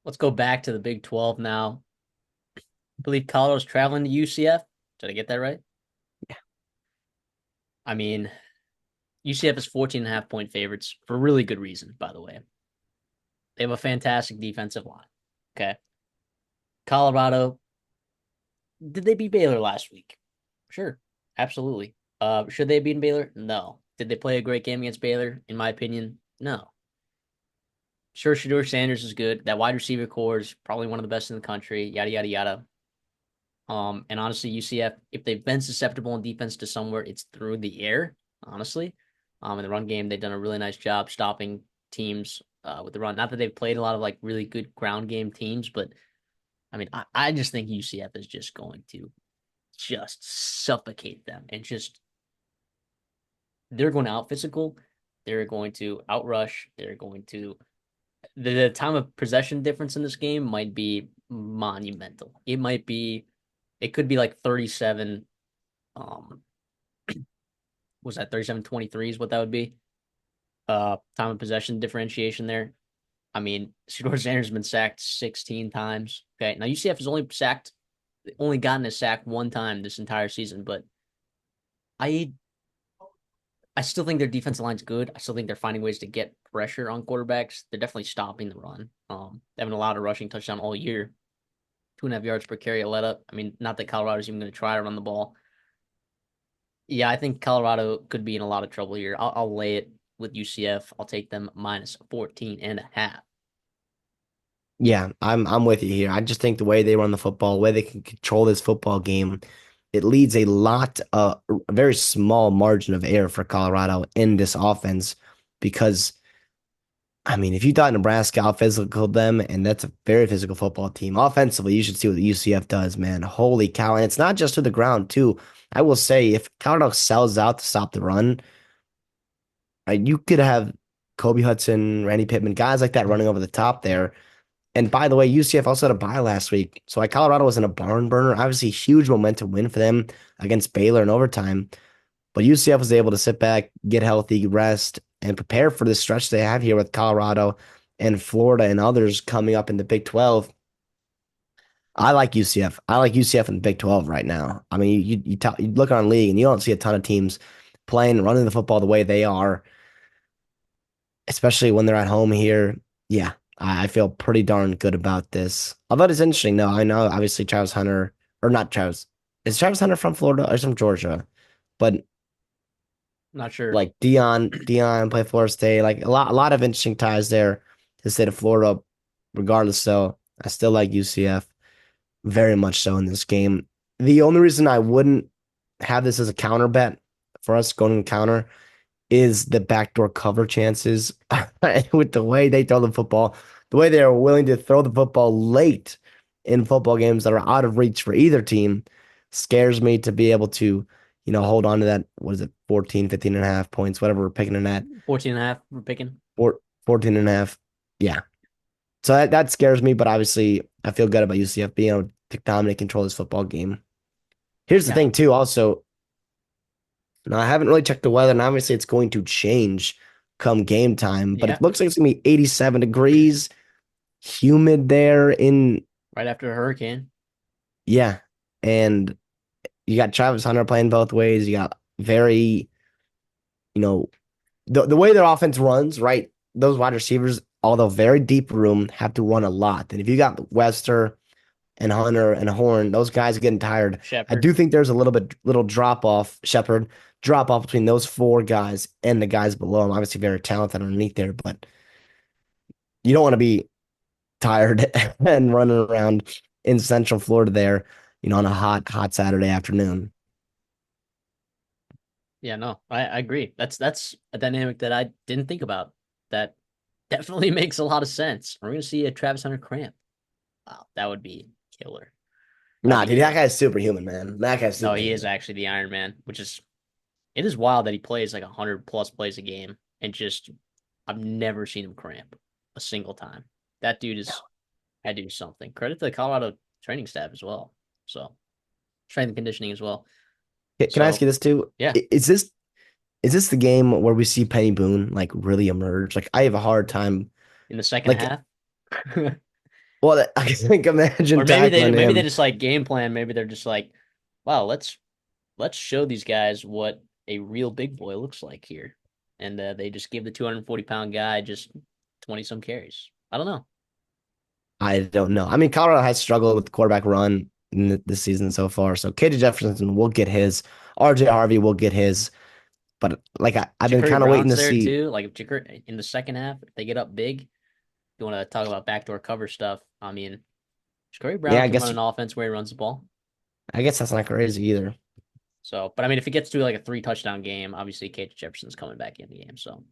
Let's go back to the Big 12 now. I believe Colorado's traveling to UCF. Did I get that right? I mean, UCF is 14 and a half point favorites for really good reason, by the way. They have a fantastic defensive line. Okay. Colorado, did they beat Baylor last week? Sure. Absolutely. Should they have beaten Baylor? No. Did they play a great game against Baylor? In my opinion, no. Sure, Shador Sanders is good. That wide receiver core is probably one of the best in the country. Yada yada yada. And honestly, UCF, if they've been susceptible in defense to somewhere, it's through the air, honestly. In the run game, they've done a really nice job stopping teams with the run. Not that they've played a lot of like really good ground game teams, but I mean, I just think UCF is just going to just suffocate them and just they're going to out physical, they're going to outrush, they're going to the time of possession difference in this game might be monumental. It could be like 37 um was that 37-23 is what that would be. Time of possession differentiation there. I mean, Shedeur Sanders has been sacked 16 times. Okay. Now UCF has only gotten a sack one time this entire season, but I I still think their defensive line's good. I still think they're finding ways to get pressure on quarterbacks. They're definitely stopping the run. They haven't allowed a rushing touchdown all year. 2.5 yards per carry a let up. I mean, not that Colorado's even going to try to run the ball. Yeah, I think Colorado could be in a lot of trouble here. I'll lay it with UCF. I'll take them minus 14 and a half. Yeah, I'm with you here. I just think the way they run the football, the way they can control this football game, it leads a very small margin of error for Colorado in this offense. Because I mean, if you thought Nebraska out physical them, and that's a very physical football team. Offensively, you should see what the UCF does, man. Holy cow! And it's not just to the ground too. I will say, if Colorado sells out to stop the run, you could have Kobe Hudson, Randy Pittman, guys like that running over the top there. And by the way, UCF also had a bye last week. So like Colorado was in a barn burner. Obviously, huge momentum win for them against Baylor in overtime. But UCF was able to sit back, get healthy, rest, and prepare for the stretch they have here with Colorado and Florida and others coming up in the Big 12. I like UCF. I like UCF in the Big 12 right now. I mean, you look on league and you don't see a ton of teams playing, running the football the way they are, especially when they're at home here. Yeah, I feel pretty darn good about this. Although it's interesting, though. I know obviously Travis Hunter, or not Travis, is Travis Hunter from Florida or from Georgia? But Not sure. like Dion played Florida State, like a lot of interesting ties there to the state of Florida. Regardless, so I still like UCF very much so in this game. The only reason I wouldn't have this as a counter bet for us going to counter is the backdoor cover chances with the way they throw the football, the way they are willing to throw the football late in football games that are out of reach for either team scares me to be able to, hold on to that. What is it, 14, 15 and a half points, whatever we're picking in that, 14 and a half, we're picking. 14 and a half. Yeah. So that scares me, but obviously I feel good about UCF being able to dominate, control this football game. Here's the Yeah. thing, too. Also, now, I haven't really checked the weather, and obviously it's going to change come game time, but Yeah. it looks like it's going to be 87 degrees, humid there in, Right after a hurricane. yeah. And you got Travis Hunter playing both ways. You got very, you know, the way their offense runs, right? Those wide receivers, although very deep room, have to run a lot. And if you got Webster and Hunter and Horn, those guys are getting tired. I Shepard. do think there's a little drop off, Shepard, drop off between those four guys and the guys below them. Obviously, very talented underneath there, but you don't want to be tired and running around in Central Florida there, on a hot Saturday afternoon. Yeah, no, I agree. That's a dynamic that I didn't think about. That definitely makes a lot of sense. We're gonna see a Travis Hunter cramp. Wow, that would be killer. That would Nah, be dude, that killer. guy's superhuman, man. That guy's No, he is superhuman. actually the Iron Man, which is it is wild that he plays like 100 plus plays a game and just I've never seen him cramp a single time. That dude is had to do something. Credit to the Colorado training staff as well. So strength and conditioning as well. Can I ask So you this too? yeah, Is this the game where we see Penny Boone like really emerge? Like I have a hard time. in the second Like half. Well, I think imagine Or tackling maybe they him. just like game plan. Maybe they're just like, wow, let's show these guys what a real big boy looks like here, and they just give the 240-pound guy just 20 some carries. I don't know. I don't know. I mean, Colorado has struggled with the quarterback run in this season so far. So KJ Jefferson will get his. RJ Harvey will get his. But like I've been Ja'Cory kind of waiting Brown's to there see. too. Like if Ja'Cory in the second half, if they get up big, you want to talk about backdoor cover stuff. I mean, Ja'Cory Yeah, Brown can run an offense where he runs the ball. I guess that's not crazy either. So, but I mean, if it gets to like a 3 touchdown game, obviously KJ Jefferson's coming back in the game. So